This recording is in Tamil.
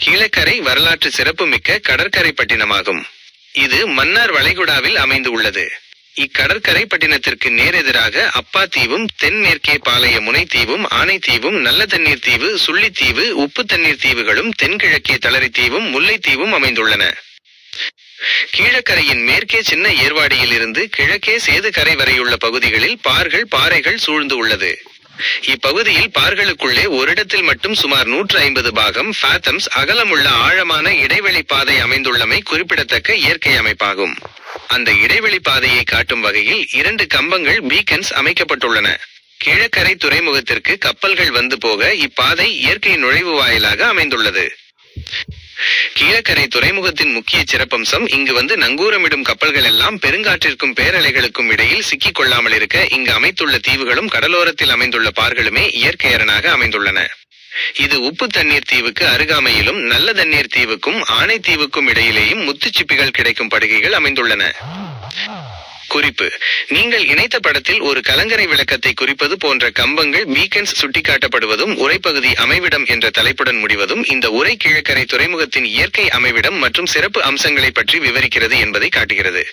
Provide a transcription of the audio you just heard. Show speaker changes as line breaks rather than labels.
கீழக்கரை வரலாற்று சிறப்புமிக்க கடற்கரை பட்டினமாகும். இது மன்னார் வளைகுடாவில் அமைந்து உள்ளது. இக்கடற்கரை பட்டினத்திற்கு நேரெதிராக அப்பாத்தீவும் தென்மேற்கே பாளைய முனைத்தீவும் ஆனைத்தீவும் நல்ல தண்ணீர் தீவு சுள்ளித்தீவு உப்பு தண்ணீர் தீவுகளும் தென்கிழக்கே தளரித்தீவும் முல்லைத்தீவும் அமைந்துள்ளன. கீழக்கரையின் மேற்கே சின்ன ஏர்வாடியில் இருந்து கிழக்கே சேதுக்கரை வரையுள்ள பகுதிகளில் பாறைகள் சூழ்ந்து உள்ளது. இப்பகுதியில் பார்களுக்குள்ளே ஓரிடத்தில் மட்டும் சுமார் 150 பாகம் ஃபேத்தம்ஸ் அகலமுள்ள ஆழமான இடைவெளி பாதை அமைந்துள்ளமை குறிப்பிடத்தக்க இயற்கை அமைப்பாகும். அந்த இடைவெளி பாதையை காட்டும் வகையில் 2 கம்பங்கள் பீக்கன்ஸ் அமைக்கப்பட்டுள்ளன. கீழக்கரை துறைமுகத்திற்கு கப்பல்கள் வந்து போக இப்பாதை இயற்கை நுழைவு வாயிலாக அமைந்துள்ளது. கீழக்கரை துறைமுகத்தின் முக்கிய சிறப்பம்சம் இங்கு வந்து நங்கூரமிடும் கப்பல்கள் எல்லாம் பெருங்காற்றிற்கும் பேரலைகளுக்கும் இடையில் சிக்கிக் கொள்ளாமல் இருக்க இங்கு அமைத்துள்ள தீவுகளும் கடலோரத்தில் அமைந்துள்ள பார்களுமே இயற்கை அரணாக அமைந்துள்ளன. இது உப்பு தண்ணீர் தீவுக்கு அருகாமையிலும் நல்ல தண்ணீர் தீவுக்கும் ஆனைத்தீவுக்கும் இடையிலேயும் முத்துச்சிப்பிகள் கிடைக்கும் படுகைகள் அமைந்துள்ளன. குறிப்பு: நீங்கள் இணைத்த படத்தில் ஒரு கலங்கரை விளக்கத்தை குறிப்பது போன்ற கம்பங்கள் பீக்கன்ஸ் சுட்டிக்காட்டப்படுவதும் உரைப்பகுதி அமைவிடம் என்ற தலைப்புடன் முடிவதும் இந்த உரை கீழக்கரை துறைமுகத்தின் இயற்கை அமைவிடம் மற்றும் சிறப்பு அம்சங்களை பற்றி விவரிக்கிறது என்பதை காட்டுகிறது.